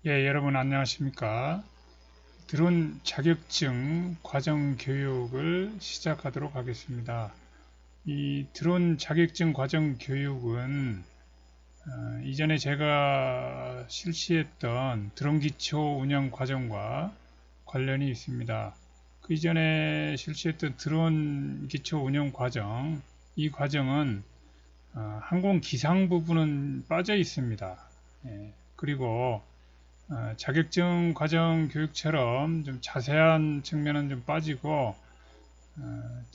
예, 여러분 안녕하십니까? 드론 자격증 과정 교육을 시작하도록 하겠습니다. 이 드론 자격증 과정 교육은 이전에 제가 실시했던 드론 기초 운영 과정과 관련이 있습니다. 그 이전에 실시했던 드론 기초 운영 과정, 이 과정은 항공 기상 부분은 빠져 있습니다. 예, 그리고 자격증 과정 교육처럼 좀 자세한 측면은 좀 빠지고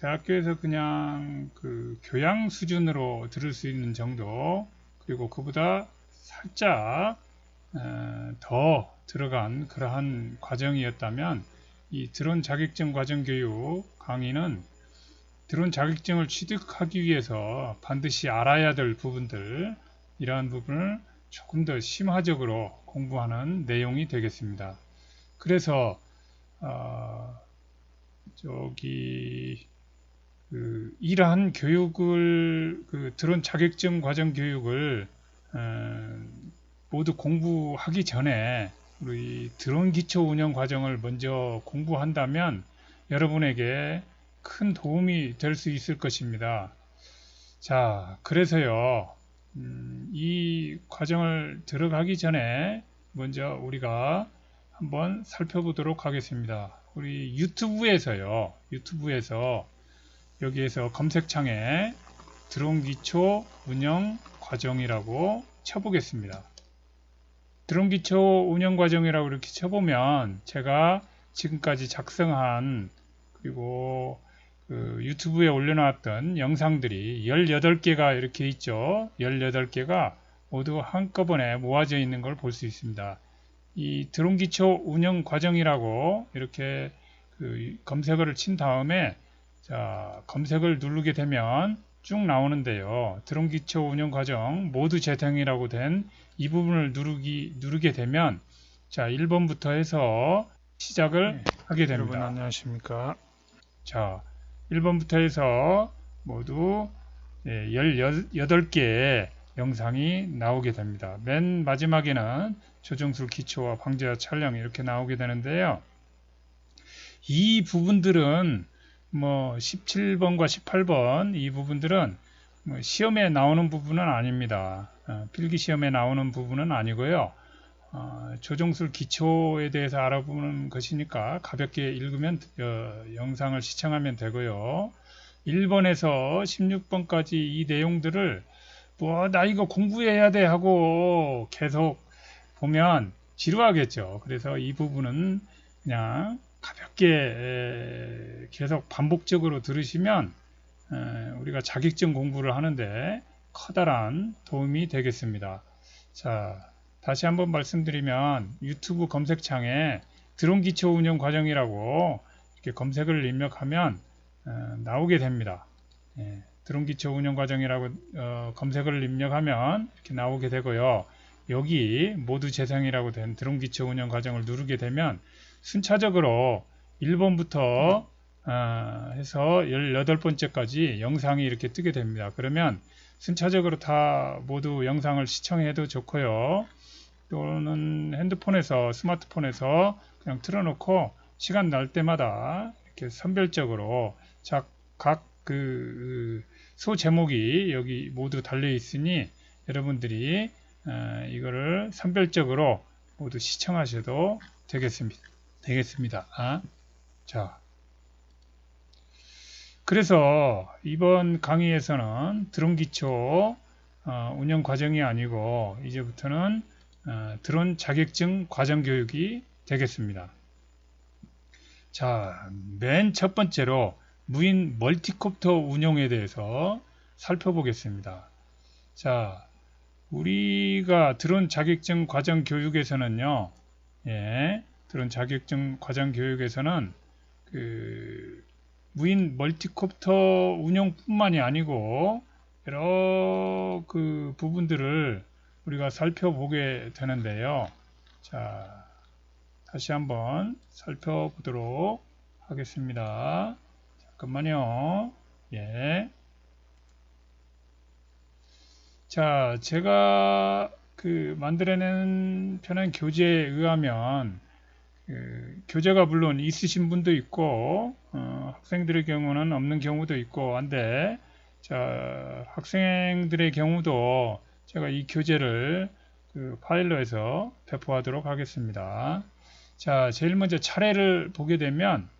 대학교에서 그냥 그 교양 수준으로 들을 수 있는 정도, 그리고 그보다 살짝 더 들어간 그러한 과정이었다면, 이 드론 자격증 과정 교육 강의는 드론 자격증을 취득하기 위해서 반드시 알아야 될 부분들, 이러한 부분을 조금 더 심화적으로 공부하는 내용이 되겠습니다. 그래서 저기 이러한 교육을, 드론 자격증 과정 교육을 모두 공부하기 전에 우리 드론 기초 운영 과정을 먼저 공부한다면 여러분에게 큰 도움이 될 수 있을 것입니다. 자, 그래서요, 이 과정을 들어가기 전에 먼저 우리가 한번 살펴보도록 하겠습니다. 우리 유튜브에서 여기에서 검색창에 드론 기초 운영 과정이라고 쳐보겠습니다. 드론 기초 운영 과정이라고 이렇게 쳐보면 제가 지금까지 작성한, 그리고 유튜브에 올려놨던 영상들이 18개가 이렇게 있죠. 18개가 모두 한꺼번에 모아져 있는 걸 볼 수 있습니다. 이 드론 기초 운영 과정이라고 이렇게 검색어를 친 다음에, 자, 검색을 누르게 되면 쭉 나오는데요. 드론 기초 운영 과정 모두 재생이라고 된 이 부분을 누르게 되면, 자, 1번부터 해서 시작을 하게 됩니다. 여러분 안녕하십니까? 자, 1번부터 해서 모두 18개의 영상이 나오게 됩니다. 맨 마지막에는 조정술 기초와 방제와 촬영 이렇게 나오게 되는데요. 이 부분들은 뭐 17번과 18번 이 부분들은 뭐 시험에 나오는 부분은 아닙니다. 필기 시험에 나오는 부분은 아니고요. 조정술 기초에 대해서 알아보는 것이니까 가볍게 읽으면 영상을 시청하면 되고요. 1번에서 16번까지 이 내용들을 뭐 나 이거 공부해야 돼 하고 계속 보면 지루하겠죠. 그래서 이 부분은 그냥 가볍게 계속 반복적으로 들으시면 우리가 자격증 공부를 하는데 커다란 도움이 되겠습니다. 자, 다시 한번 말씀드리면 유튜브 검색창에 드론 기초 운영 과정이라고 이렇게 검색을 입력하면 나오게 됩니다. 드론 기초 운영 과정이라고 검색을 입력하면 이렇게 나오게 되고요. 여기 모두 재생이라고 된 드론 기초 운영 과정을 누르게 되면 순차적으로 1번부터 해서 18번째까지 영상이 이렇게 뜨게 됩니다. 그러면 순차적으로 다 모두 영상을 시청해도 좋고요. 또는 핸드폰에서, 스마트폰에서 그냥 틀어놓고 시간 날 때마다 이렇게 선별적으로 각 소 제목이 여기 모두 달려 있으니 여러분들이 이거를 선별적으로 모두 시청하셔도 되겠습니다. 자, 그래서 이번 강의에서는 드론 기초 운영 과정이 아니고 이제부터는 드론 자격증 과정 교육이 되겠습니다. 자, 맨 첫 번째로 무인 멀티콥터 운용에 대해서 살펴보겠습니다. 자, 우리가 드론 자격증 과정 교육에서는요, 드론 자격증 과정 교육에서는 무인 멀티콥터 운용뿐만이 아니고 여러 부분들을 우리가 살펴보게 되는데요. 자, 다시 한번 살펴보도록 하겠습니다. 잠깐만요. 자, 제가 그 만들어낸 편한 교재에 의하면 교재가 물론 있으신 분도 있고 학생들의 경우는 없는 경우도 있고 한데, 자, 학생들의 경우도 제가 이 교재를 그 파일로 해서 배포하도록 하겠습니다. 자, 제일 먼저 차례를 보게 되면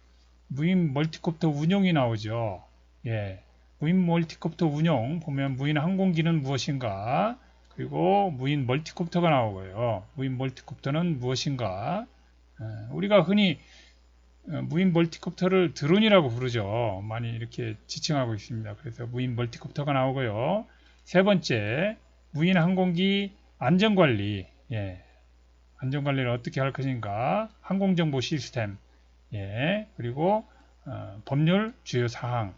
무인 멀티콥터 운용이 나오죠. 예, 무인 멀티콥터 운용 보면 무인 항공기는 무엇인가, 그리고 무인 멀티콥터가 나오고요. 무인 멀티콥터는 무엇인가. 우리가 흔히 무인 멀티콥터를 드론이라고 부르죠. 많이 이렇게 지칭하고 있습니다. 그래서 무인 멀티콥터가 나오고요. 세 번째, 무인 항공기 안전관리. 예, 안전관리를 어떻게 할 것인가, 항공정보 시스템, 예, 그리고 법률 주요 사항,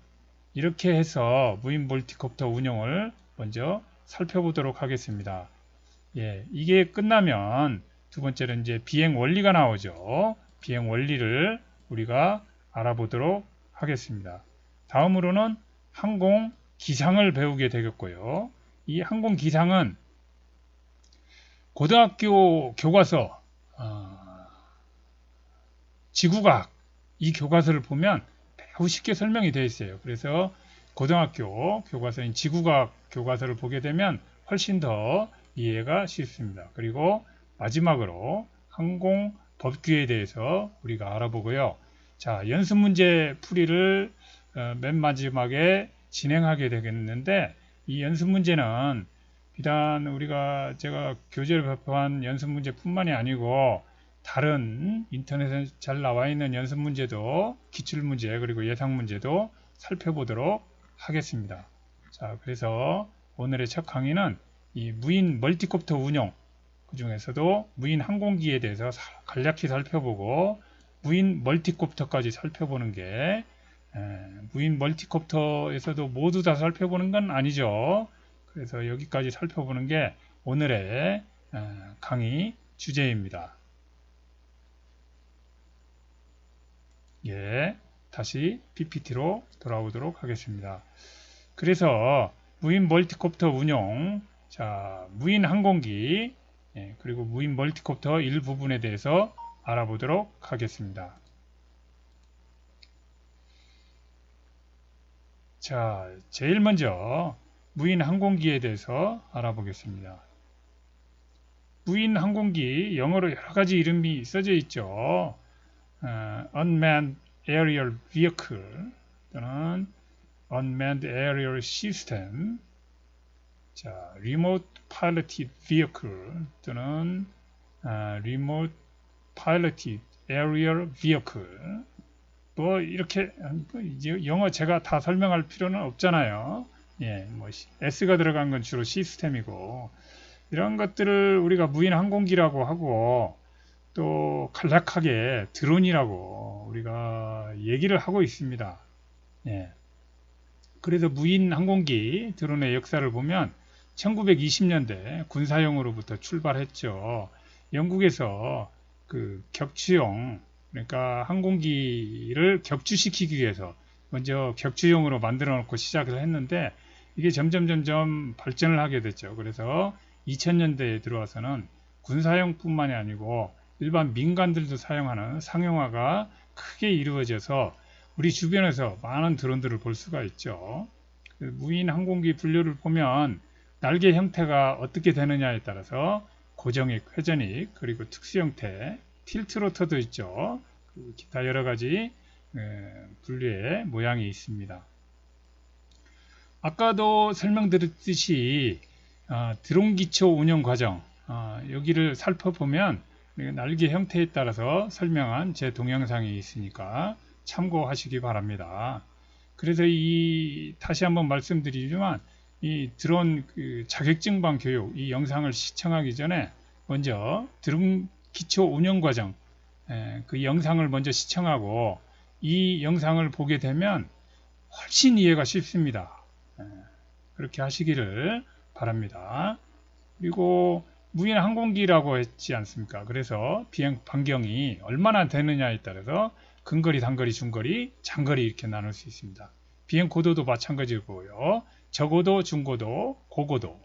이렇게 해서 무인 멀티콥터 운영을 먼저 살펴보도록 하겠습니다. 예, 이게 끝나면 두 번째는 이제 비행 원리가 나오죠. 비행 원리를 우리가 알아보도록 하겠습니다. 다음으로는 항공 기상을 배우게 되겠고요. 이 항공 기상은 고등학교 교과서 지구과학, 이 교과서를 보면 매우 쉽게 설명이 되어 있어요. 그래서 고등학교 교과서인 지구과학 교과서를 보게 되면 훨씬 더 이해가 쉽습니다. 그리고 마지막으로 항공 법규에 대해서 우리가 알아보고요. 자, 연습 문제 풀이를 맨 마지막에 진행하게 되겠는데, 이 연습 문제는 비단 제가 교재를 배포한 연습 문제뿐만이 아니고 다른 인터넷에 잘 나와 있는 연습 문제도, 기출 문제, 그리고 예상 문제도 살펴보도록 하겠습니다. 자, 그래서 오늘의 첫 강의는 이 무인 멀티콥터 운용, 그 중에서도 무인 항공기에 대해서 간략히 살펴보고 무인 멀티콥터까지 살펴보는 게, 무인 멀티콥터에서도 모두 다 살펴보는 건 아니죠. 그래서 여기까지 살펴보는 게 오늘의 강의 주제입니다. 예, 다시 PPT로 돌아오도록 하겠습니다. 그래서 무인 멀티콥터 운용, 자, 무인 항공기, 예, 그리고 무인 멀티콥터 일부분에 대해서 알아보도록 하겠습니다. 자, 제일 먼저 무인 항공기에 대해서 알아보겠습니다. 무인 항공기, 영어로 여러 가지 이름이 써져 있죠. Unmanned Aerial Vehicle 또는 Unmanned Aerial System, 자, Remote Piloted Vehicle 또는 Remote Piloted Aerial Vehicle, 뭐 이렇게 영어 제가 다 설명할 필요는 없잖아요. 예, 뭐 S가 들어간 건 주로 시스템이고, 이런 것들을 우리가 무인 항공기라고 하고 또 간략하게 드론이라고 우리가 얘기를 하고 있습니다. 예. 그래서 무인 항공기 드론의 역사를 보면 1920년대 군사용으로부터 출발했죠. 영국에서 그 격추용, 그러니까 항공기를 격추시키기 위해서 먼저 격추용으로 만들어 놓고 시작을 했는데, 이게 점점 발전을 하게 됐죠. 그래서 2000년대에 들어와서는 군사용뿐만이 아니고 일반 민간들도 사용하는 상용화가 크게 이루어져서 우리 주변에서 많은 드론들을 볼 수가 있죠. 무인 항공기 분류를 보면 날개 형태가 어떻게 되느냐에 따라서 고정익, 회전익, 그리고 특수 형태, 틸트 로터도 있죠. 기타 여러 가지 분류의 모양이 있습니다. 아까도 설명드렸듯이 드론 기초 운영 과정, 여기를 살펴보면 날개 형태에 따라서 설명한 제 동영상이 있으니까 참고하시기 바랍니다. 그래서 다시 한번 말씀드리지만 이 드론 자격증방 교육, 이 영상을 시청하기 전에 먼저 드론 기초 운영 과정, 그 영상을 먼저 시청하고 이 영상을 보게 되면 훨씬 이해가 쉽습니다. 그렇게 하시기를 바랍니다. 그리고 무인 항공기라고 했지 않습니까? 그래서 비행 반경이 얼마나 되느냐에 따라서 근거리, 단거리, 중거리, 장거리 이렇게 나눌 수 있습니다. 비행 고도도 마찬가지고요. 저고도, 중고도, 고고도.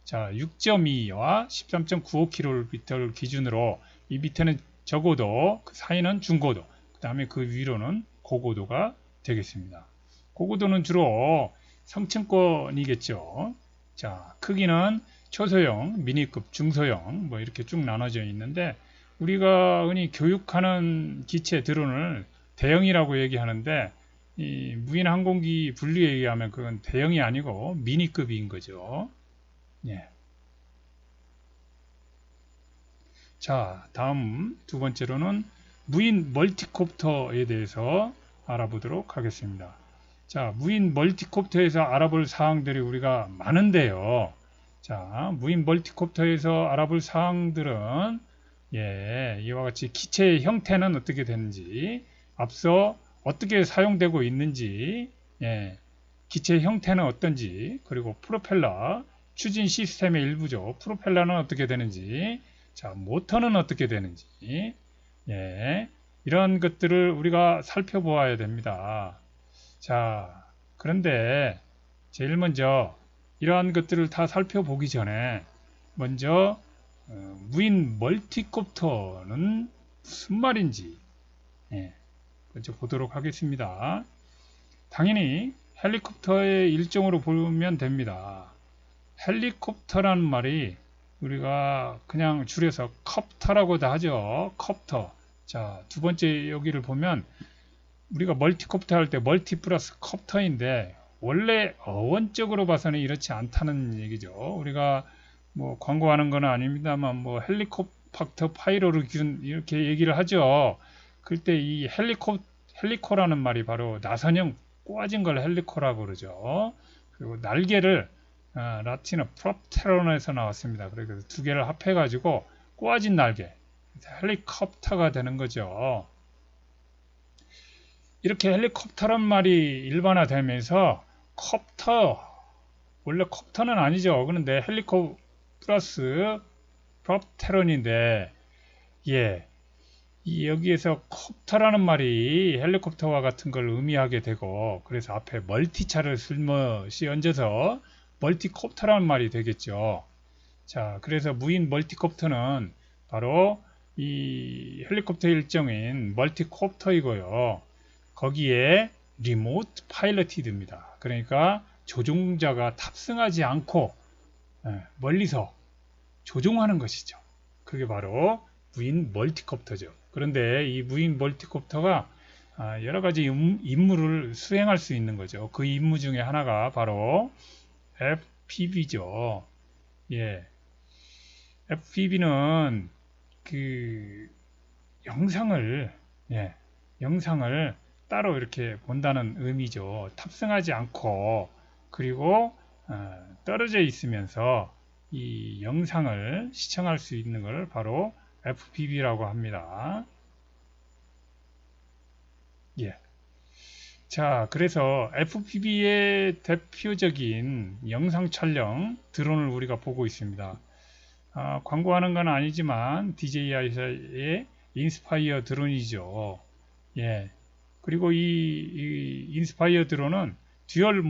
자, 6.2와 13.95km를 기준으로 이 밑에는 저고도, 그 사이는 중고도, 그 다음에 그 위로는 고고도가 되겠습니다. 고고도는 주로 성층권이겠죠. 자, 크기는 초소형, 미니급, 중소형 뭐 이렇게 쭉 나눠져 있는데 우리가 흔히 교육하는 기체 드론을 대형이라고 얘기하는데 이 무인 항공기 분류에 의하면 그건 대형이 아니고 미니급인 거죠. 예. 자, 다음 두 번째로는 무인 멀티콥터에 대해서 알아보도록 하겠습니다. 자, 무인 멀티콥터에서 알아볼 사항들이 우리가 많은데요. 자, 무인 멀티콥터에서 알아볼 사항들은 이와 같이 기체의 형태는 어떻게 되는지, 앞서 어떻게 사용되고 있는지, 기체의 형태는 어떤지, 그리고 프로펠러, 추진 시스템의 일부죠. 프로펠러는 어떻게 되는지, 자, 모터는 어떻게 되는지, 이런 것들을 우리가 살펴보아야 됩니다. 자, 그런데 제일 먼저 이러한 것들을 다 살펴보기 전에 먼저 무인 멀티콥터는 무슨 말인지 먼저 보도록 하겠습니다. 당연히 헬리콥터의 일종으로 보면 됩니다. 헬리콥터라는 말이 우리가 그냥 줄여서 컵터라고도 하죠. 컵터. 자, 두 번째 여기를 보면 우리가 멀티콥터 할 때 멀티 플러스 컵터인데 원래 어원적으로 봐서는 이렇지 않다는 얘기죠. 우리가 뭐 광고하는 건 아닙니다만 뭐 헬리콥터 파이로를 기준 이렇게 얘기를 하죠. 그때 이 헬리코라는 말이 바로 나선형 꼬아진 걸 헬리코라고 그러죠. 그리고 날개를 라틴어 프롭테론에서 나왔습니다. 그래서 두 개를 합해가지고 꼬아진 날개, 헬리콥터가 되는 거죠. 이렇게 헬리콥터란 말이 일반화되면서 콥터, 원래 콥터는 아니죠. 그런데 헬리콥 플러스 프롭테론인데 여기에서 콥터라는 말이 헬리콥터와 같은 걸 의미하게 되고 그래서 앞에 멀티차를 쓸것이 얹어서 멀티콥터라는 말이 되겠죠. 자, 그래서 무인 멀티콥터는 바로 이 헬리콥터 일종인 멀티콥터이고요. 거기에 리모트 파일럿이됩니다. 그러니까 조종자가 탑승하지 않고 멀리서 조종하는 것이죠. 그게 바로 무인 멀티콥터죠. 그런데 이 무인 멀티콥터가 여러 가지 임무를 수행할 수 있는 거죠. 그 임무 중에 하나가 바로 FPV죠. FPV는 그 영상을 따로 이렇게 본다는 의미죠. 탑승하지 않고 그리고 떨어져 있으면서 이 영상을 시청할 수 있는 걸 바로 FPV라고 합니다. 자, 그래서 FPV의 대표적인 영상 촬영 드론을 우리가 보고 있습니다. 광고하는 건 아니지만 DJI의 인스파이어 드론이죠. 그리고 이 인스파이어 드론은 듀얼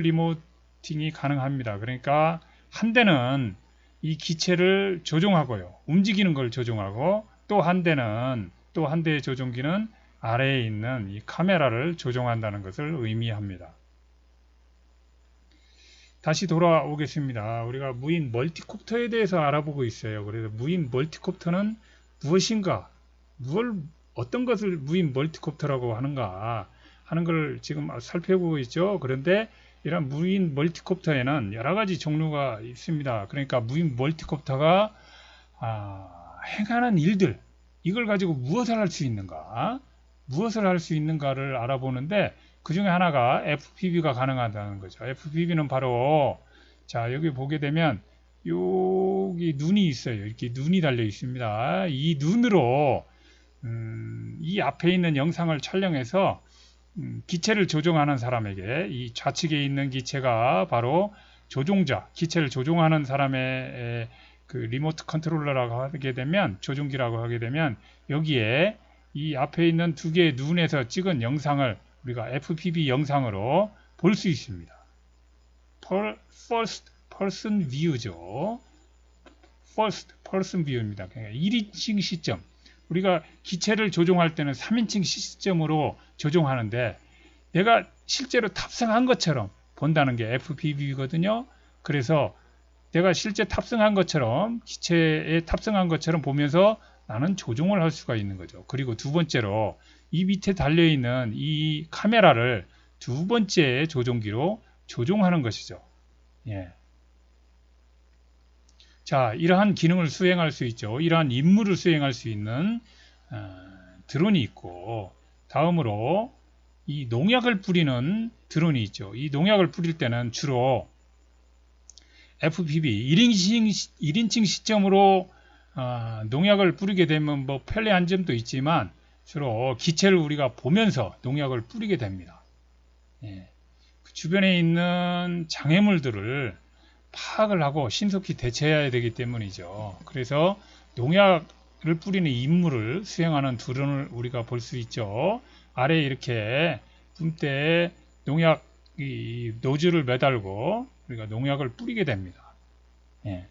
리모팅이 가능합니다. 그러니까 한 대는 이 기체를 조종하고요. 움직이는 걸 조종하고 또 한 대의 조종기는 아래에 있는 이 카메라를 조종한다는 것을 의미합니다. 다시 돌아오겠습니다. 우리가 무인 멀티콥터에 대해서 알아보고 있어요. 그래서 무인 멀티콥터는 무엇인가? 어떤 것을 무인 멀티콥터라고 하는가 하는 걸 지금 살펴보고 있죠. 그런데 이런 무인 멀티콥터에는 여러 가지 종류가 있습니다. 그러니까 무인 멀티콥터가 행하는 일들, 이걸 가지고 무엇을 할 수 있는가를 알아보는데 그 중에 하나가 FPV가 가능하다는 거죠. FPV는 바로 자, 여기 보게 되면 여기 눈이 있어요. 이렇게 눈이 달려 있습니다. 이 눈으로 이 앞에 있는 영상을 촬영해서 기체를 조종하는 사람에게 이 좌측에 있는 기체가 바로 조종자, 기체를 조종하는 사람의 그 리모트 컨트롤러라고 하게 되면 조종기라고 하게 되면 여기에 이 앞에 있는 두 개의 눈에서 찍은 영상을 우리가 FPV 영상으로 볼 수 있습니다. person view죠. first person view입니다. 그러니까 1인칭 시점. 우리가 기체를 조종할 때는 3인칭 시점으로 조종하는데 내가 실제로 탑승한 것처럼 본다는 게 FPV거든요. 그래서 내가 실제 탑승한 것처럼 기체에 탑승한 것처럼 보면서 나는 조종을 할 수가 있는 거죠. 그리고 두 번째로 이 밑에 달려있는 이 카메라를 두 번째 조종기로 조종하는 것이죠. 예. 자, 이러한 기능을 수행할 수 있죠. 이러한 임무를 수행할 수 있는 드론이 있고, 다음으로 이 농약을 뿌리는 드론이 있죠. 이 농약을 뿌릴 때는 주로 FPV 1인칭 시점으로 농약을 뿌리게 되면 뭐 편리한 점도 있지만 주로 기체를 우리가 보면서 농약을 뿌리게 됩니다. 예. 그 주변에 있는 장애물들을 파악을 하고 신속히 대처해야 되기 때문이죠. 그래서 농약을 뿌리는 임무를 수행하는 드론을 우리가 볼 수 있죠. 아래에 이렇게 뿜대에 농약 노즐을 매달고 우리가 농약을 뿌리게 됩니다. 예.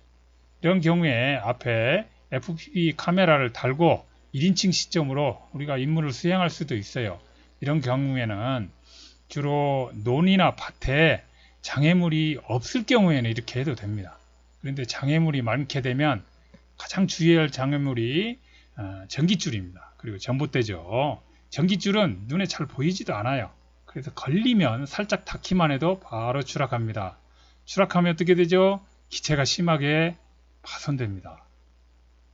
이런 경우에 앞에 FPV 카메라를 달고 1인칭 시점으로 우리가 임무를 수행할 수도 있어요. 이런 경우에는 주로 논이나 밭에 장애물이 없을 경우에는 이렇게 해도 됩니다. 그런데 장애물이 많게 되면 가장 주의해야 할 장애물이 전깃줄입니다. 그리고 전봇대죠. 전깃줄은 눈에 잘 보이지도 않아요. 그래서 걸리면 살짝 닿기만 해도 바로 추락합니다. 추락하면 어떻게 되죠? 기체가 심하게 파손됩니다.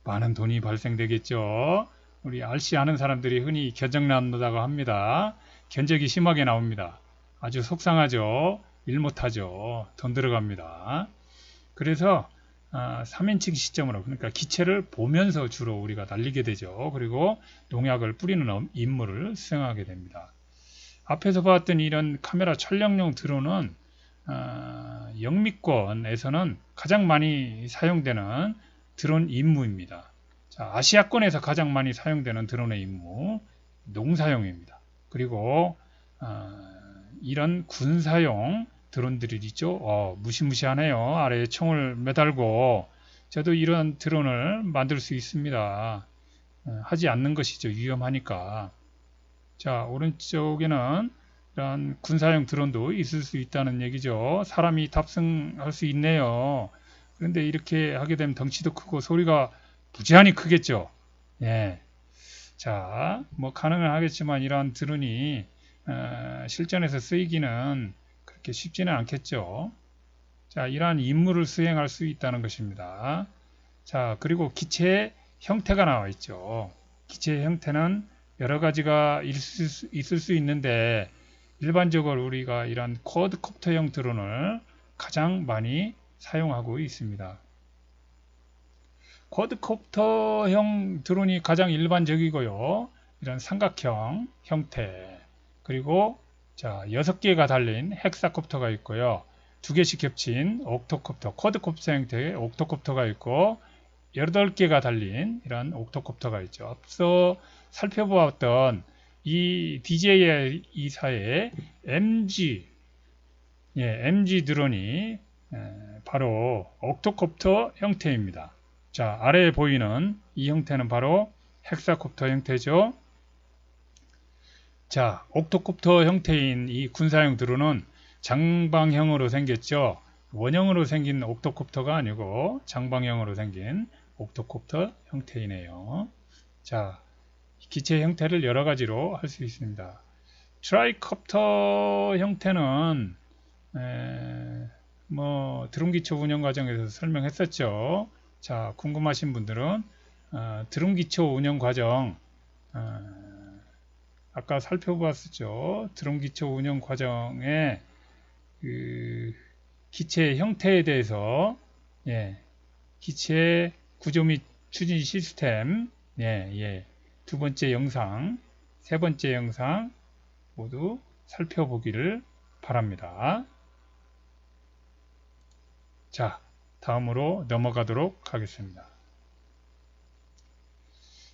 많은 돈이 발생되겠죠. 우리 RC 아는 사람들이 흔히 견적난다고 합니다. 견적이 심하게 나옵니다. 아주 속상하죠. 일 못하죠. 돈 들어갑니다. 그래서 3인칭 시점으로, 그러니까 기체를 보면서 주로 우리가 날리게 되죠. 그리고 농약을 뿌리는 임무를 수행하게 됩니다. 앞에서 봤던 이런 카메라 촬영용 드론은 영미권에서는 가장 많이 사용되는 드론 임무입니다. 자, 아시아권에서 가장 많이 사용되는 드론의 임무, 농사용입니다. 그리고 이런 군사용 드론들이 있죠. 무시무시하네요. 아래에 총을 매달고 저도 이런 드론을 만들 수 있습니다. 하지 않는 것이죠. 위험하니까. 자, 오른쪽에는 이런 군사용 드론도 있을 수 있다는 얘기죠. 사람이 탑승할 수 있네요. 그런데 이렇게 하게 되면 덩치도 크고 소리가 부지한히 크겠죠. 예. 자, 뭐 가능은 하겠지만 이러한 드론이 실전에서 쓰이기는 그렇게 쉽지는 않겠죠. 자, 이러한 임무를 수행할 수 있다는 것입니다. 자, 그리고 기체의 형태가 나와 있죠. 기체의 형태는 여러 가지가 있을 수 있는데 일반적으로 우리가 이런 쿼드콥터형 드론을 가장 많이 사용하고 있습니다. 쿼드콥터형 드론이 가장 일반적이고요. 이런 삼각형 형태, 그리고 자 6개가 달린 헥사콥터가 있고요. 2개씩 겹친 옥토콥터, 쿼드콥터 형태의 옥토콥터가 있고 18개가 달린 이런 옥토콥터가 있죠. 앞서 살펴보았던 이 DJI 이사의 MG 드론이 바로 옥토콥터 형태입니다. 자, 아래에 보이는 이 형태는 바로 헥사콥터 형태죠. 자, 옥토콥터 형태인 이 군사용 드론은 장방형으로 생겼죠. 원형으로 생긴 옥토콥터가 아니고 장방형으로 생긴 옥토콥터 형태이네요. 자, 기체 형태를 여러 가지로 할 수 있습니다. 트라이콥터 형태는 뭐 드론 기초 운영 과정에서 설명했었죠. 자, 궁금하신 분들은 드론 기초 운영 과정 아까 살펴보았었죠. 드론 기초 운영 과정에 그 기체 형태에 대해서 기체 구조 및 추진 시스템 두 번째 영상, 세 번째 영상 모두 살펴보기를 바랍니다. 자, 다음으로 넘어가도록 하겠습니다.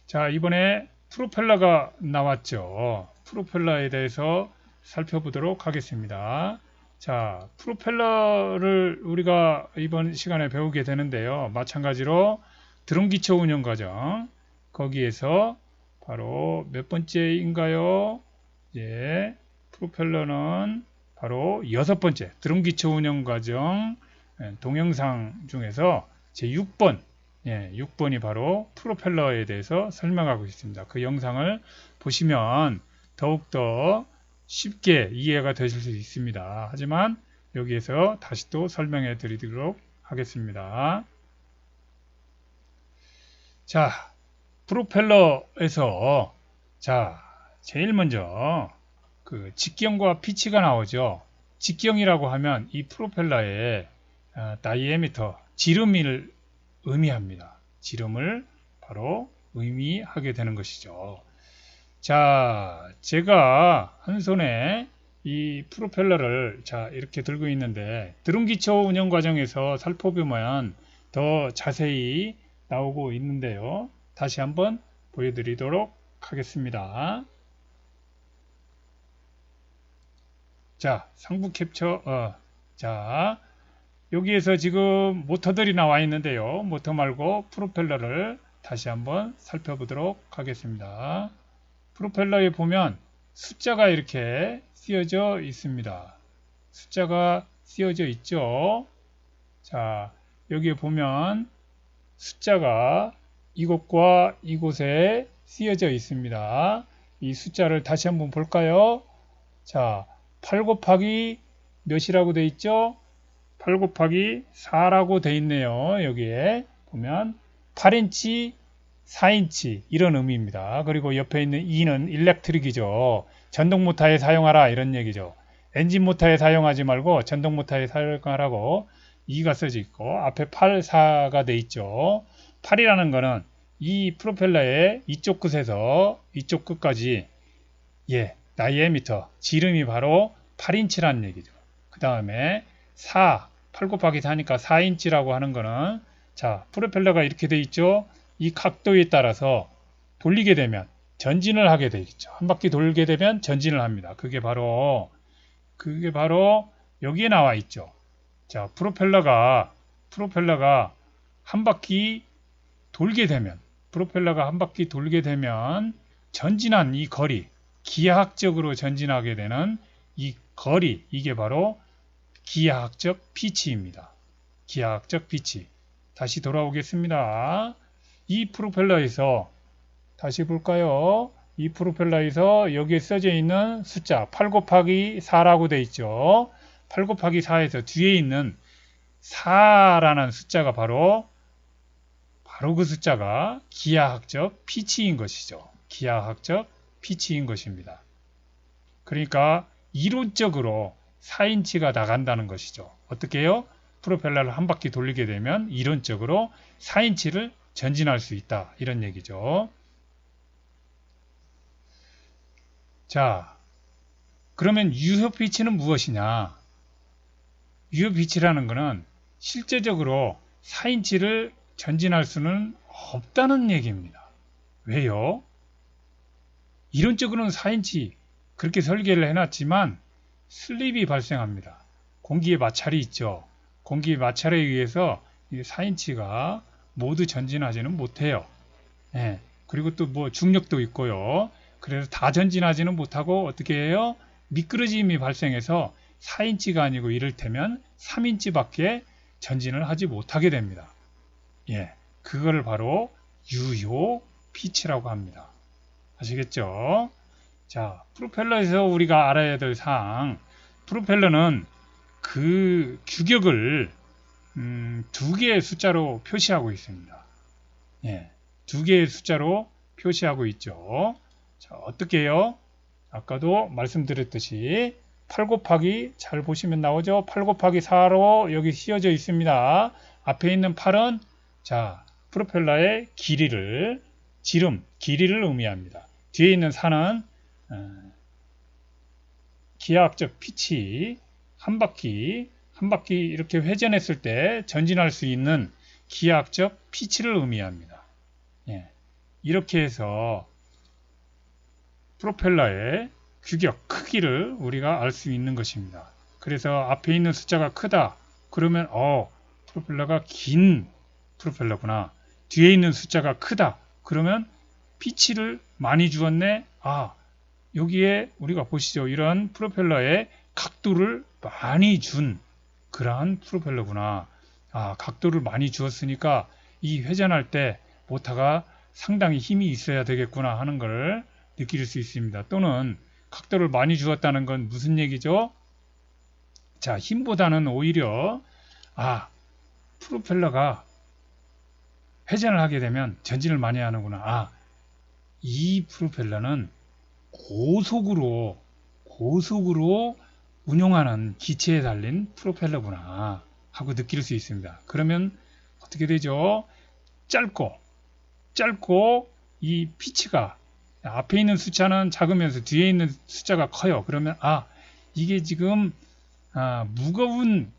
자, 이번에 프로펠러가 나왔죠. 프로펠러에 대해서 살펴보도록 하겠습니다. 자, 프로펠러를 우리가 이번 시간에 배우게 되는데요. 마찬가지로 드럼 기초 운영 과정, 거기에서 바로 몇 번째인가요? 예, 프로펠러는 바로 6번째 드럼 기초 운영 과정 동영상 중에서 제 6번, 6번이 바로 프로펠러에 대해서 설명하고 있습니다. 그 영상을 보시면 더욱더 쉽게 이해가 되실 수 있습니다. 하지만 여기에서 다시 또 설명해 드리도록 하겠습니다. 자, 프로펠러에서 자, 제일 먼저 그 직경과 피치가 나오죠. 직경이라고 하면 이 프로펠러의 다이애미터, 지름을 의미합니다. 지름을 바로 의미하게 되는 것이죠. 자, 제가 한 손에 이 프로펠러를 자 이렇게 들고 있는데 드럼 기초 운영 과정에서 살펴보면 더 자세히 나오고 있는데요. 다시 한번 보여드리도록 하겠습니다. 자, 상부 캡처, 자, 여기에서 지금 모터들이 나와 있는데요. 모터 말고 프로펠러를 다시 한번 살펴보도록 하겠습니다. 프로펠러에 보면 숫자가 이렇게 쓰여져 있습니다. 숫자가 쓰여져 있죠. 자, 여기에 보면 숫자가 이곳과 이곳에 쓰여져 있습니다. 이 숫자를 다시 한번 볼까요? 자, 8 곱하기 몇이라고 돼 있죠? 8 곱하기 4라고 돼 있네요. 여기에 보면 8인치, 4인치 이런 의미입니다. 그리고 옆에 있는 2는 일렉트릭이죠. 전동 모터에 사용하라 이런 얘기죠. 엔진 모터에 사용하지 말고 전동 모터에 사용하라고 2가 써져 있고 앞에 8, 4가 돼 있죠. 8이라는 거는 이 프로펠러의 이쪽 끝에서 이쪽 끝까지 다이애미터, 지름이 바로 8인치라는 얘기죠. 그 다음에 4, 8 곱하기 4니까 4인치라고 하는 거는 자, 프로펠러가 이렇게 돼 있죠. 이 각도에 따라서 돌리게 되면 전진을 하게 되겠죠. 한 바퀴 돌게 되면 전진을 합니다. 그게 바로 여기에 나와 있죠. 자, 프로펠러가 한 바퀴 돌게 되면 전진한 이 거리, 기하학적으로 전진하게 되는 이 거리, 이게 바로 기하학적 피치입니다. 기하학적 피치. 다시 돌아오겠습니다. 이 프로펠러에서 다시 볼까요? 이 프로펠러에서 여기에 써져 있는 숫자 8 곱하기 4라고 되어 있죠. 8 곱하기 4에서 뒤에 있는 4라는 숫자가 바로 그 숫자가 기하학적 피치인 것이죠. 기하학적 피치인 것입니다. 그러니까 이론적으로 4인치가 나간다는 것이죠. 어떻게 해요? 프로펠러를 한 바퀴 돌리게 되면 이론적으로 4인치를 전진할 수 있다. 이런 얘기죠. 자, 그러면 유효 피치는 무엇이냐? 유효 피치라는 것은 실제적으로 4인치를 전진할 수는 없다는 얘기입니다. 왜요? 이론적으로는 4인치 그렇게 설계를 해놨지만 슬립이 발생합니다. 공기의 마찰이 있죠. 공기의 마찰에 의해서 4인치가 모두 전진하지는 못해요. 그리고 또 뭐 중력도 있고요. 그래서 다 전진하지는 못하고 어떻게 해요? 미끄러짐이 발생해서 4인치가 아니고 이를테면 3인치밖에 전진을 하지 못하게 됩니다. 그거를 바로 유효 피치라고 합니다. 아시겠죠? 자, 프로펠러에서 우리가 알아야 될 사항, 프로펠러는 그 규격을 2개의 숫자로 표시하고 있습니다. 2개의 숫자로 표시하고 있죠. 자, 어떻게 해요? 아까도 말씀드렸듯이 8 곱하기 잘 보시면 나오죠. 8 곱하기 4로 여기 씌워져 있습니다. 앞에 있는 8은 자, 프로펠러의 길이를 길이를 의미합니다. 뒤에 있는 4는 기하학적 피치, 한 바퀴 이렇게 회전했을 때 전진할 수 있는 기하학적 피치를 의미합니다. 이렇게 해서 프로펠러의 규격, 크기를 우리가 알 수 있는 것입니다. 그래서 앞에 있는 숫자가 크다. 그러면 프로펠러가 긴 프로펠러구나. 뒤에 있는 숫자가 크다. 그러면 피치를 많이 주었네. 여기에 우리가 보시죠. 이런 프로펠러의 각도를 많이 준 그러한 프로펠러구나. 각도를 많이 주었으니까 이 회전할 때 모터가 상당히 힘이 있어야 되겠구나 하는 걸 느낄 수 있습니다. 또는 각도를 많이 주었다는 건 무슨 얘기죠? 자, 힘보다는 오히려 프로펠러가 회전을 하게 되면 전진을 많이 하는구나. 이 프로펠러는 고속으로 운용하는 기체에 달린 프로펠러구나 하고 느낄 수 있습니다. 그러면 어떻게 되죠? 짧고 이 피치가 앞에 있는 숫자는 작으면서 뒤에 있는 숫자가 커요. 그러면 이게 지금 무거운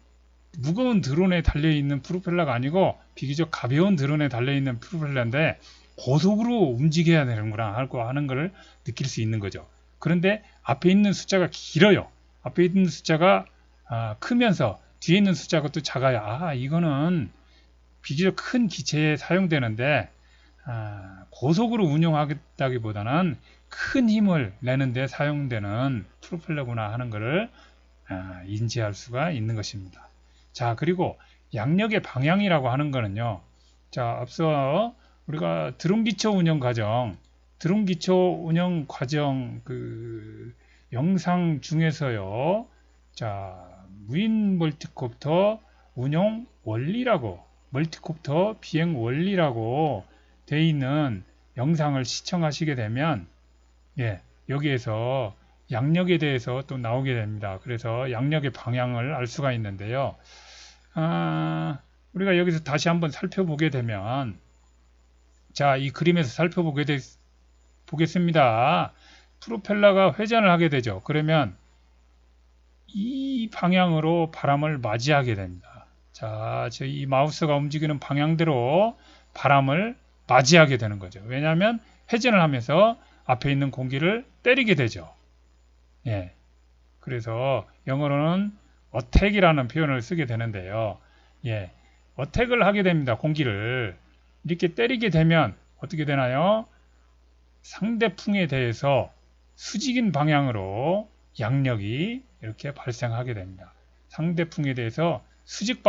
드론에 달려있는 프로펠러가 아니고 비교적 가벼운 드론에 달려있는 프로펠러인데 고속으로 움직여야 되는구나 하는 걸 느낄 수 있는 거죠. 그런데 앞에 있는 숫자가 길어요. 앞에 있는 숫자가 크면서 뒤에 있는 숫자가 또 작아요. 이거는 비교적 큰 기체에 사용되는데 고속으로 운용하겠다기보다는 큰 힘을 내는데 사용되는 프로펠러구나 하는 것을 인지할 수가 있는 것입니다. 자, 그리고 양력의 방향이라고 하는 거는요. 자, 앞서 우리가 드론 기초 운영 과정 그 영상 중에서요. 자, 무인 멀티콥터 운용 원리라고 멀티콥터 비행 원리라고 되어 있는 영상을 시청하시게 되면 여기에서 양력에 대해서 또 나오게 됩니다. 그래서 양력의 방향을 알 수가 있는데요. 우리가 여기서 다시 한번 살펴보게 되면 자, 이 그림에서 보겠습니다. 프로펠러가 회전을 하게 되죠. 그러면 이 방향으로 바람을 맞이하게 됩니다. 자, 이 마우스가 움직이는 방향대로 바람을 맞이하게 되는 거죠. 왜냐하면 회전을 하면서 앞에 있는 공기를 때리게 되죠. 그래서 영어로는 어택이라는 표현을 쓰게 되는데요. 어택을 하게 됩니다. 공기를 이렇게 때리게 되면 어떻게 되나요? 상대풍에 대해서 수직인 방향으로 양력이 이렇게 발생하게 됩니다. 상대풍에 대해서 수직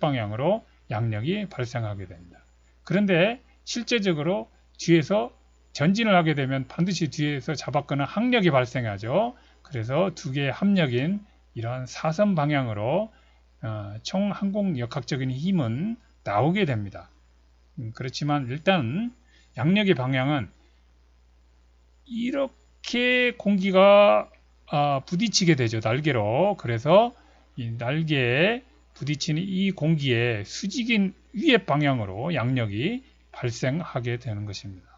방향으로 양력이 발생하게 됩니다. 그런데 실제적으로 뒤에서 전진을 하게 되면 반드시 뒤에서 잡았거나 항력이 발생하죠. 그래서 두 개의 합력인 이러한 사선 방향으로 총 항공역학적인 힘은 나오게 됩니다. 그렇지만 일단 양력의 방향은 이렇게 공기가 부딪히게 되죠. 날개로. 그래서 이 날개에 부딪히는 이 공기의 수직인 위의 방향으로 양력이 발생하게 되는 것입니다.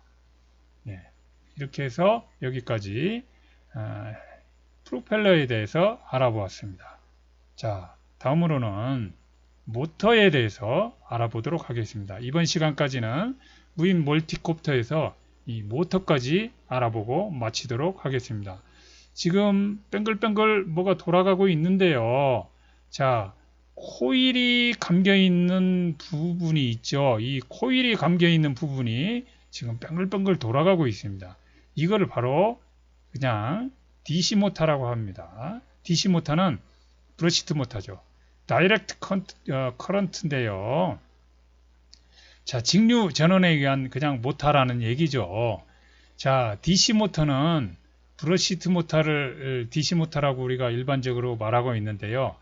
이렇게 해서 여기까지 프로펠러에 대해서 알아보았습니다. 자, 다음으로는 모터에 대해서 알아보도록 하겠습니다. 이번 시간까지는 무인 멀티콥터에서 이 모터까지 알아보고 마치도록 하겠습니다. 지금 뱅글뱅글 뭐가 돌아가고 있는데요. 자, 코일이 감겨 있는 부분이 있죠. 이 코일이 감겨 있는 부분이 지금 뱅글뱅글 돌아가고 있습니다. 이거를 바로 그냥 DC 모터라고 합니다. DC 모터는 브러시트 모터죠. 다이렉트 커런트인데요. 자, 직류 전원에 의한 그냥 모터라는 얘기죠. 자, DC 모터는 브러시트 모터를 DC 모터라고 우리가 일반적으로 말하고 있는데요.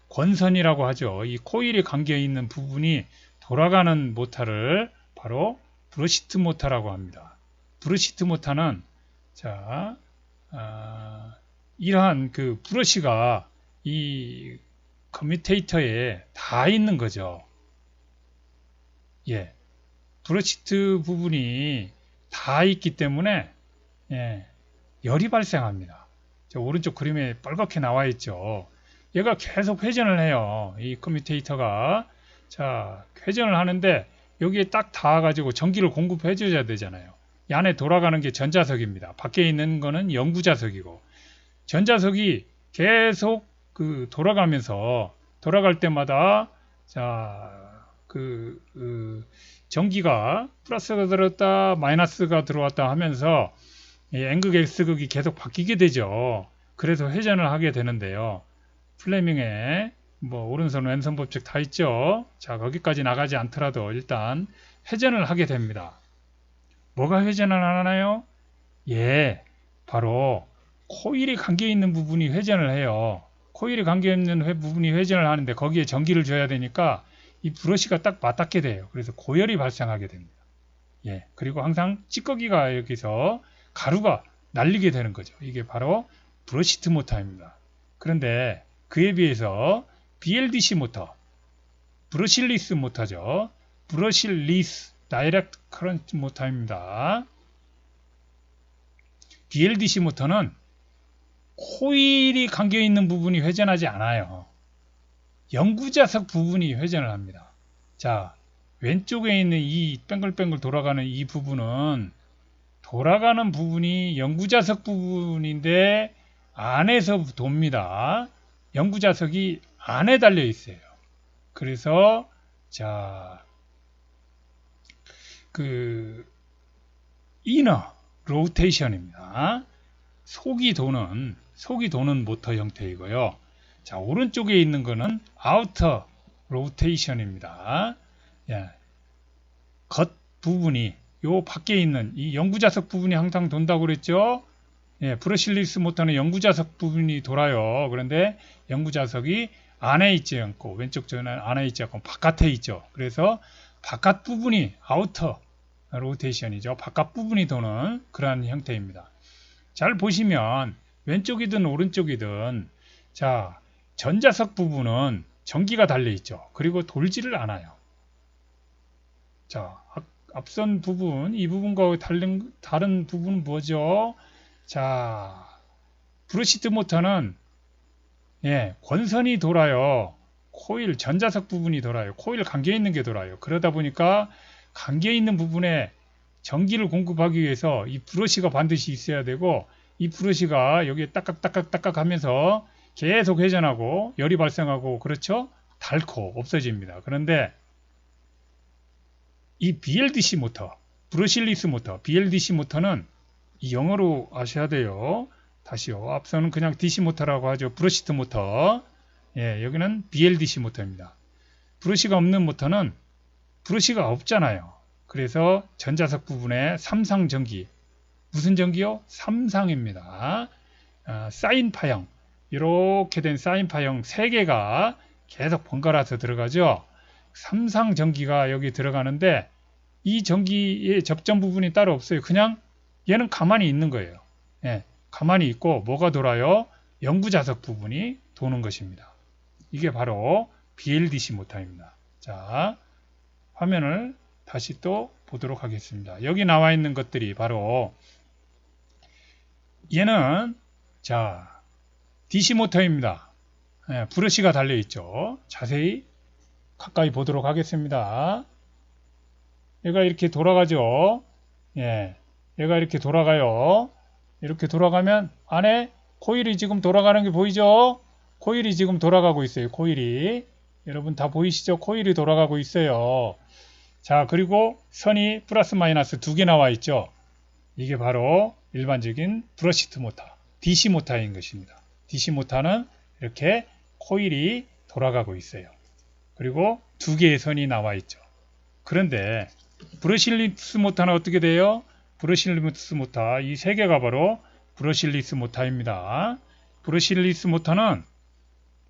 권선이라고 하죠. 이 코일이 감겨 있는 부분이 돌아가는 모터를 바로 브러시트 모터라고 합니다. 브러시트 모터는 자, 이러한 그 브러시가 이 커뮤테이터에 다 있는 거죠. 브러시트 부분이 다 있기 때문에 열이 발생합니다. 저 오른쪽 그림에 빨갛게 나와 있죠. 얘가 계속 회전을 해요. 이 커뮤테이터가 자, 회전을 하는데 여기에 딱 닿아가지고 전기를 공급해 줘야 되잖아요. 이 안에 돌아가는 게 전자석입니다. 밖에 있는 거는 영구자석이고 전자석이 계속 돌아가면서 돌아갈 때마다 전기가 플러스가 들어왔다 마이너스가 들어왔다 하면서 이 N극 S극이 계속 바뀌게 되죠. 그래서 회전을 하게 되는데요. 플레밍의 오른손 왼손 법칙 다 있죠. 자, 거기까지 나가지 않더라도 일단 회전을 하게 됩니다. 뭐가 회전을 하나요? 예, 바로 코일이 감겨 있는 부분이 회전을 해요. 코일이 감겨 있는 부분이 회전을 하는데 거기에 전기를 줘야 되니까 이 브러쉬가 딱 맞닿게 돼요. 그래서 고열이 발생하게 됩니다. 예, 그리고 항상 찌꺼기가 여기서 가루가 날리게 되는 거죠. 이게 바로 브러시트 모터입니다. 그런데 그에 비해서 BLDC 모터, 브러실리스 모터죠. 브러실리스 다이렉트 커런트 모터입니다. BLDC 모터는 코일이 감겨 있는 부분이 회전하지 않아요. 영구자석 부분이 회전을 합니다. 자, 왼쪽에 있는 이 뱅글뱅글 돌아가는 이 부분은 돌아가는 부분이 영구자석 부분인데 안에서 돕니다. 영구자석이 안에 달려 있어요. 그래서 이너 로테이션입니다. 속이 도는 모터 형태이고요. 자, 오른쪽에 있는 거는 아우터 로테이션입니다. 예, 겉 부분이 요 밖에 있는 이 영구자석 부분이 항상 돈다고 그랬죠. 예, 브러실리스 모터는 영구자석 부분이 돌아요. 그런데 영구자석이 안에 있지 않고 왼쪽 전은 안에 있지 않고 바깥에 있죠. 그래서 바깥 부분이 아우터 로테이션이죠. 바깥 부분이 도는 그러한 형태입니다. 잘 보시면 왼쪽이든 오른쪽이든 전자석 부분은 전기가 달려 있죠. 그리고 돌지를 않아요. 자, 앞선 부분, 이 부분과 다른 부분은 뭐죠? 자, 브러시트 모터는 권선이 돌아요. 코일, 전자석 부분이 돌아요. 코일 감겨 있는 게 돌아요. 그러다 보니까 감겨 있는 부분에 전기를 공급하기 위해서 이 브러시가 반드시 있어야 되고, 이 브러시가 여기에 딱딱딱딱 하면서 계속 회전하고 열이 발생하고 그렇죠? 닳고 없어집니다. 그런데 이 BLDC 모터, 브러실리스 모터, BLDC 모터는 이 영어로 아셔야 돼요. 다시요. 앞서는 그냥 DC 모터라고 하죠. 브러시트 모터. 예, 여기는 BLDC 모터입니다. 브러시가 없는 모터는 브러시가 없잖아요. 그래서 전자석 부분에 삼상 전기. 무슨 전기요? 삼상입니다. 사인파형. 이렇게 된 사인파형 3개가 계속 번갈아서 들어가죠. 삼상 전기가 여기 들어가는데 이 전기의 접점 부분이 따로 없어요. 그냥 얘는 가만히 있는 거예요. 예, 가만히 있고 뭐가 돌아요? 영구자석 부분이 도는 것입니다. 이게 바로 BLDC 모터입니다. 자, 화면을 다시 또 보도록 하겠습니다. 여기 나와 있는 것들이 바로 얘는 DC 모터입니다. 예, 브러시가 달려 있죠. 자세히 가까이 보도록 하겠습니다. 얘가 이렇게 돌아가죠. 예, 얘가 이렇게 돌아가요. 이렇게 돌아가면 안에 코일이 지금 돌아가는 게 보이죠? 코일이 지금 돌아가고 있어요. 코일이. 여러분 다 보이시죠? 코일이 돌아가고 있어요. 자, 그리고 선이 플러스 마이너스 2개 나와 있죠. 이게 바로 일반적인 브러시트 모터, DC 모터인 것입니다. DC 모터는 이렇게 코일이 돌아가고 있어요. 그리고 2개의 선이 나와 있죠. 그런데 브러실리스 모터는 어떻게 돼요? 브러실리스 모터, 이 3개가 바로 브러실리스 모터입니다. 브러실리스 모터는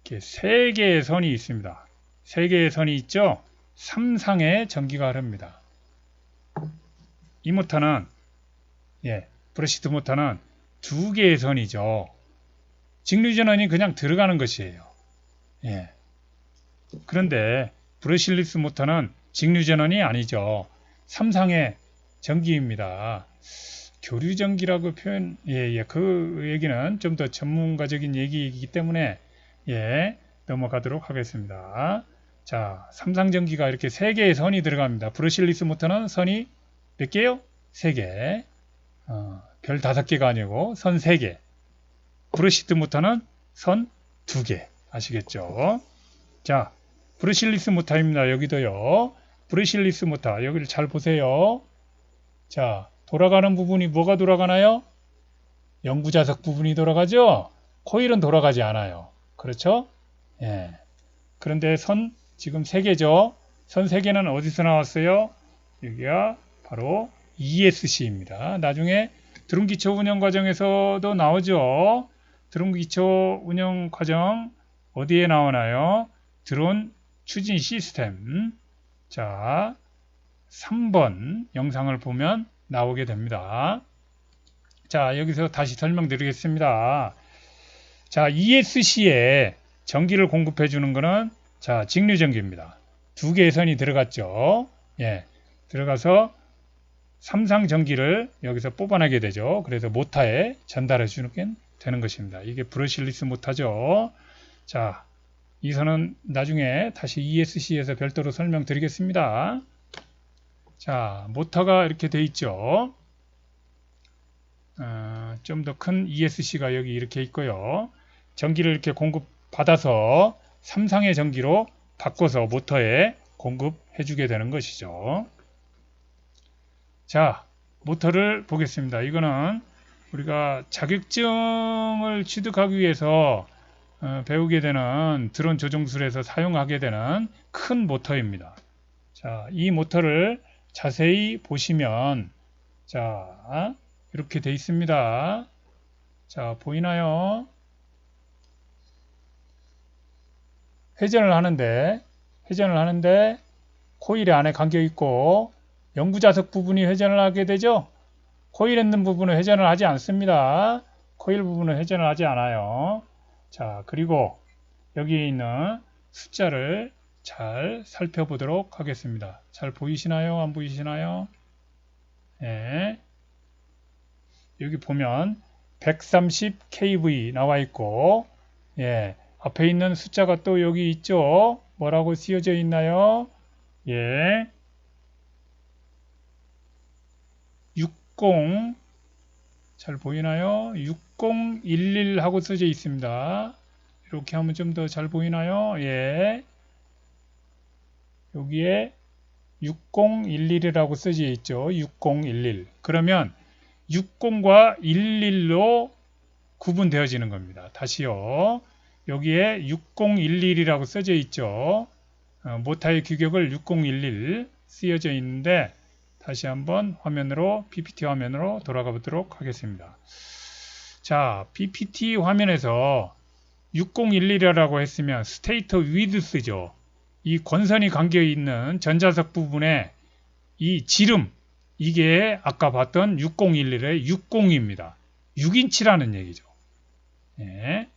이렇게 3개의 선이 있습니다. 3개의 선이 있죠? 3상의 전기가 흐릅니다. 이 모터는 브러시트 모터는 2개의 선이죠. 직류전원이 그냥 들어가는 것이에요. 예. 그런데 브러실리스 모터는 직류전원이 아니죠. 3상의 전기입니다. 교류전기라고 표현, 그 얘기는 좀 더 전문가적인 얘기이기 때문에 넘어가도록 하겠습니다. 자, 3상 전기가 이렇게 3개의 선이 들어갑니다. 브러실리스 모터는 선이 몇 개요? 3개. 별 5개가 아니고 선 3개. 브러시트 모터는 선 2개. 아시겠죠? 자, 브러실리스 모터입니다. 여기도요. 브러실리스 모터. 여기를 잘 보세요. 자, 돌아가는 부분이 뭐가 돌아가나요? 영구자석 부분이 돌아가죠? 코일은 돌아가지 않아요. 그렇죠? 예. 그런데 선 지금 3개죠? 선 3개는 어디서 나왔어요? 여기가 바로 ESC입니다. 나중에 드론 기초 운영 과정에서도 나오죠. 드론 기초 운영 과정 어디에 나오나요? 드론 추진 시스템. 자, 3번 영상을 보면 나오게 됩니다. 자, 여기서 다시 설명드리겠습니다. 자, ESC에 전기를 공급해 주는 거는 자, 직류전기입니다. 2개의 선이 들어갔죠. 예. 들어가서 삼상 전기를 여기서 뽑아내게 되죠. 그래서 모터에 전달해 주는 게 되는 것입니다. 이게 브러실리스 모터죠. 자, 이 선은 나중에 다시 ESC에서 별도로 설명드리겠습니다. 자, 모터가 이렇게 돼 있죠. 좀 더 큰 ESC가 여기 이렇게 있고요. 전기를 이렇게 공급받아서 삼상의 전기로 바꿔서 모터에 공급해 주게 되는 것이죠. 자, 모터를 보겠습니다. 이거는 우리가 자격증을 취득하기 위해서 배우게 되는 드론 조종술에서 사용하게 되는 큰 모터입니다. 자, 이 모터를 자세히 보시면 자, 이렇게 돼 있습니다. 자, 보이나요? 회전을 하는데 코일이 안에 감겨 있고 영구자석 부분이 회전을 하게 되죠. 코일에 있는 부분은 회전을 하지 않습니다. 코일 부분은 회전을 하지 않아요. 자, 그리고 여기 있는 숫자를 잘 살펴보도록 하겠습니다. 잘 보이시나요? 안 보이시나요? 네. 여기 보면 130kV 나와 있고, 예, 앞에 있는 숫자가 또 여기 있죠. 뭐라고 쓰여져 있나요? 예, 60, 잘 보이나요? 6011 하고 써져 있습니다. 이렇게 하면 좀 더 잘 보이나요? 예, 여기에 6011이라고 써져 있죠. 6011. 그러면 60과 11로 구분되어지는 겁니다. 다시요. 여기에 6011이라고 써져 있죠. 모타의 규격을 6011 쓰여져 있는데 다시 한번 화면으로 PPT 화면으로 돌아가 보도록 하겠습니다. 자, PPT 화면에서 6011이라고 했으면 스테이터 위드스죠. 이 권선이 감겨 있는 전자석 부분에 이 지름, 이게 아까 봤던 6011의 60입니다. 6인치라는 얘기죠. 예.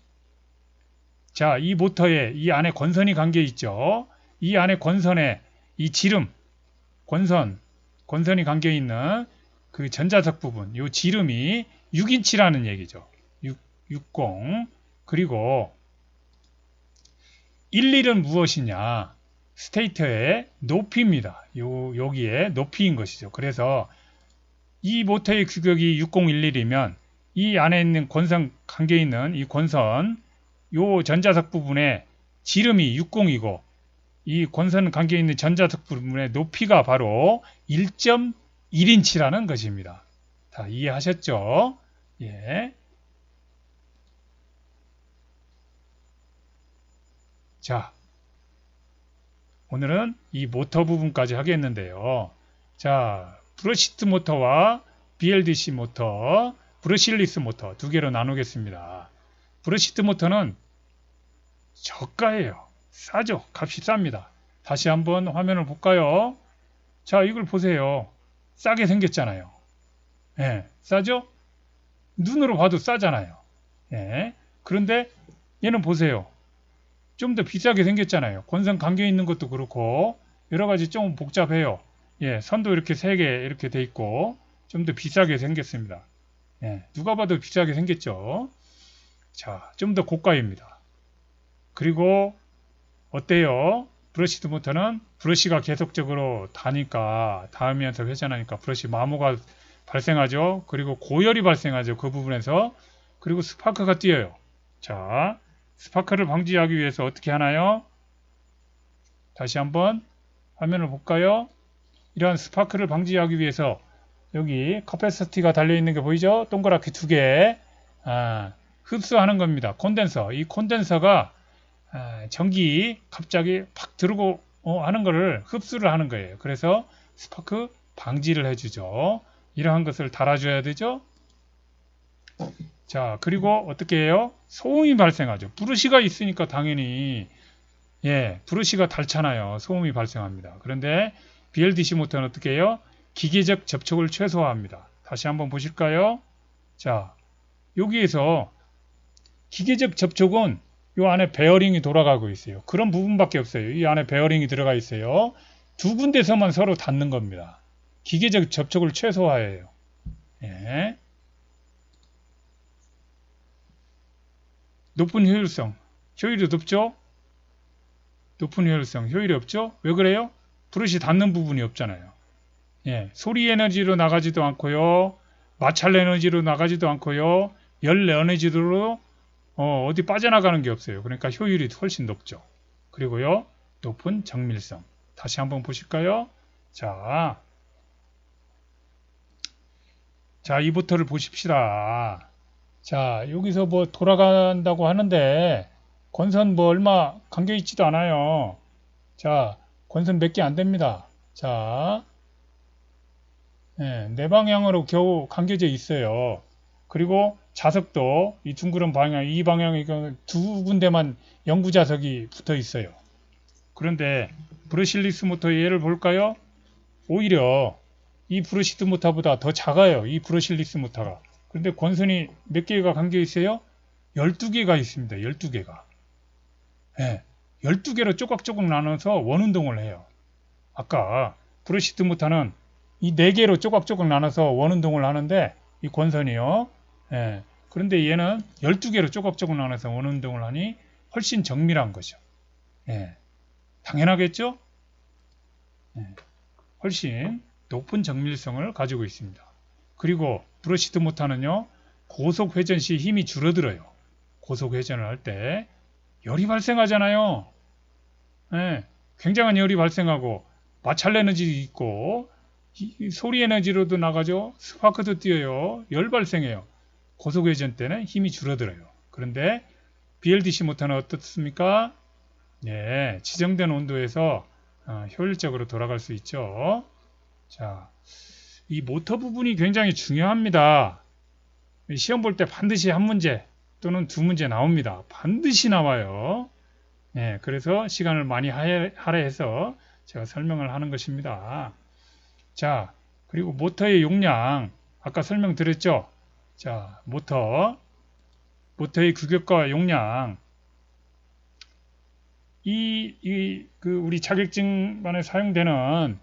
자, 이 모터에 이 안에 권선이 감겨 있죠. 이 안에 권선에 이 지름, 권선이 감겨 있는 그 전자석 부분, 이 지름이 6인치라는 얘기죠. 60. 그리고 11은 무엇이냐? 스테이터의 높이입니다. 여기에 높이인 것이죠. 그래서 이 모터의 규격이 6011이면 이 안에 있는 권선 감겨 있는 이 권선, 요 전자석 부분에 지름이 60이고 이 권선 감겨 있는 전자석 부분의 높이가 바로 1.1인치라는 것입니다. 다 이해하셨죠? 예. 자, 오늘은 이 모터 부분까지 하겠는데요. 자, 브러시트 모터와 BLDC 모터, 브러실리스 모터 2개로 나누겠습니다. 브러시트 모터는 저가예요. 싸죠. 값이 쌉니다. 다시 한번 화면을 볼까요? 자, 이걸 보세요. 싸게 생겼잖아요. 예, 싸죠? 눈으로 봐도 싸잖아요. 예, 그런데 얘는 보세요. 좀 더 비싸게 생겼잖아요. 권선 감겨 있는 것도 그렇고 여러 가지 좀 복잡해요. 예, 선도 이렇게 3개 이렇게 돼 있고 좀 더 비싸게 생겼습니다. 예, 누가 봐도 비싸게 생겼죠. 자, 좀 더 고가입니다. 그리고 어때요? 브러시드 모터는 브러시가 계속적으로 닿으면서 회전하니까 브러시 마모가 발생하죠. 그리고 고열이 발생하죠. 그 부분에서. 그리고 스파크가 뛰어요. 자, 스파크를 방지하기 위해서 어떻게 하나요? 다시 한번 화면을 볼까요? 이러한 스파크를 방지하기 위해서 여기 커패시티가 달려있는 게 보이죠? 동그랗게 두 개. 흡수하는 겁니다. 콘덴서. 이 콘덴서가 전기 갑자기 팍 들고 하는 거를 흡수를 하는 거예요. 그래서 스파크 방지를 해주죠. 이러한 것을 달아줘야 되죠. 자, 그리고 어떻게 해요? 소음이 발생하죠. 브러시가 있으니까 당연히 브러시가 닳잖아요. 소음이 발생합니다. 그런데 BLDC 모터는 어떻게 해요? 기계적 접촉을 최소화합니다. 다시 한번 보실까요? 자, 여기에서 기계적 접촉은 이 안에 베어링이 돌아가고 있어요. 그런 부분밖에 없어요. 이 안에 베어링이 들어가 있어요. 두 군데서만 서로 닿는 겁니다. 기계적 접촉을 최소화해요. 예. 높은 효율성. 효율이 높죠? 높은 효율성. 효율이 없죠? 왜 그래요? 브러시 닿는 부분이 없잖아요. 소리 에너지로 나가지도 않고요. 마찰 에너지로 나가지도 않고요. 열 에너지로 어디 빠져나가는 게 없어요. 그러니까 효율이 훨씬 높죠. 그리고요. 높은 정밀성. 다시 한번 보실까요? 자, 이 모터를 보십시다. 자, 여기서 뭐 돌아간다고 하는데 권선 뭐 얼마 감겨 있지도 않아요. 자, 권선 몇 개 안 됩니다. 자, 네 방향으로 겨우 감겨져 있어요. 그리고 자석도 이 둥그런 방향, 이 방향에 두 군데만 영구 자석이 붙어 있어요. 그런데 브러실리스 모터의 예를 볼까요? 오히려 이 브러시드 모터보다 더 작아요. 이 브러실리스 모터가. 그런데 권선이 몇 개가 감겨 있어요? 12개가 있습니다. 12개가. 12개로 쪼각쪼각 나눠서 원운동을 해요. 아까 브러시드 모터는 이 4개로 쪼각쪼각 나눠서 원운동을 하는데 이 권선이요. 그런데 얘는 12개로 쪼각쪼각 나눠서 원운동을 하니 훨씬 정밀한 거죠. 당연하겠죠? 훨씬 높은 정밀성을 가지고 있습니다. 그리고 브러시드 모터는요. 고속 회전 시 힘이 줄어들어요. 고속 회전을 할 때 열이 발생하잖아요. 굉장한 열이 발생하고 마찰 에너지도 있고 소리 에너지로도 나가죠. 스파크도 뛰어요. 열 발생해요. 고속 회전 때는 힘이 줄어들어요. 그런데 BLDC 모터는 어떻습니까? 지정된 온도에서 효율적으로 돌아갈 수 있죠. 자, 이 모터 부분이 굉장히 중요합니다. 시험 볼 때 반드시 한 문제 또는 두 문제 나옵니다. 반드시 나와요. 그래서 시간을 많이 할애해서 제가 설명을 하는 것입니다. 자, 그리고 모터의 용량 아까 설명드렸죠. 자, 모터의 규격과 용량 우리 자격증반에 사용되는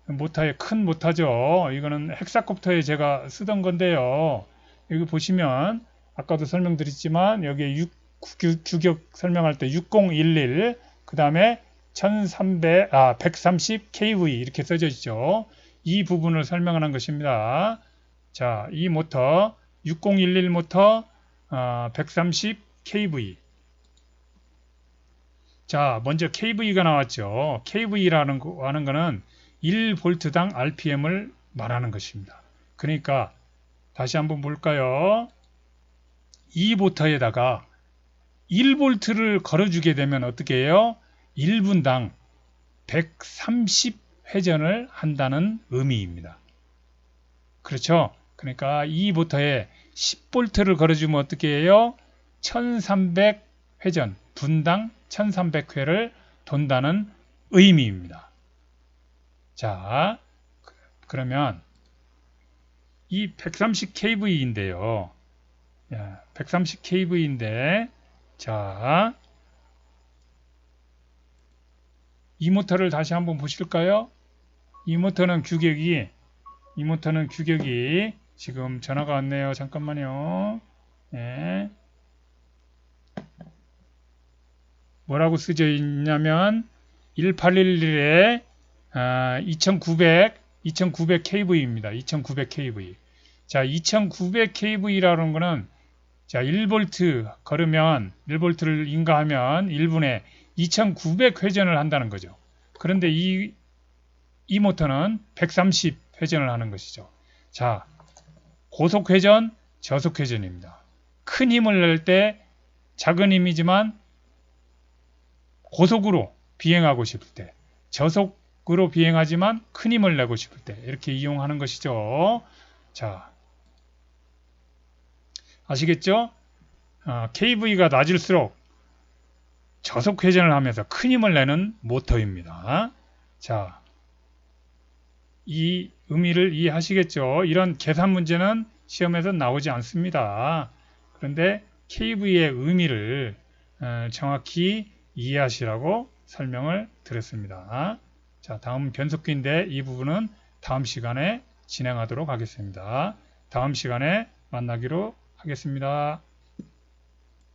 모터의 큰 모터죠. 이거는 헥사콥터에 제가 쓰던 건데요. 여기 보시면 아까도 설명드렸지만 여기에 규격 설명할 때 6011 그 다음에 130 kV 이렇게 써져 있죠. 이 부분을 설명하는 것입니다. 자, 이 모터 6011 모터 130 kV. 자, 먼저 kV가 나왔죠. kV라는 거는 1V당 RPM을 말하는 것입니다. 그러니까 다시 한번 볼까요? 이 모터에다가 1V를 걸어주게 되면 어떻게 해요? 1분당 130회전을 한다는 의미입니다. 그렇죠? 그러니까 이 모터에 10V를 걸어주면 어떻게 해요? 1300회전, 분당 1300회를 돈다는 의미입니다. 자, 그러면 이 130kV인데요. 130kV인데 자, 이 모터를 다시 한번 보실까요? 이 모터는 규격이 지금 전화가 왔네요. 잠깐만요. 뭐라고 쓰져 있냐면 1811에 2900 kV입니다. 2900 kV. 자, 2900 kV라는 거는 자, 1V 걸으면 1V를 인가하면 1분에 2900회전을 한다는 거죠. 그런데 이 모터는 130회전을 하는 것이죠. 자, 고속회전, 저속회전입니다. 큰 힘을 낼 때 작은 힘이지만 고속으로 비행하고 싶을 때, 저속으로 비행하지만 큰 힘을 내고 싶을 때 이렇게 이용하는 것이죠. 자, 아시겠죠? KV가 낮을수록 저속 회전을 하면서 큰 힘을 내는 모터입니다. 자, 이 의미를 이해하시겠죠? 이런 계산 문제는 시험에서 나오지 않습니다. 그런데 KV의 의미를 정확히 이해하시라고 설명을 드렸습니다. 자, 다음 변속기인데 이 부분은 다음 시간에 진행하도록 하겠습니다. 다음 시간에 만나기로 하겠습니다.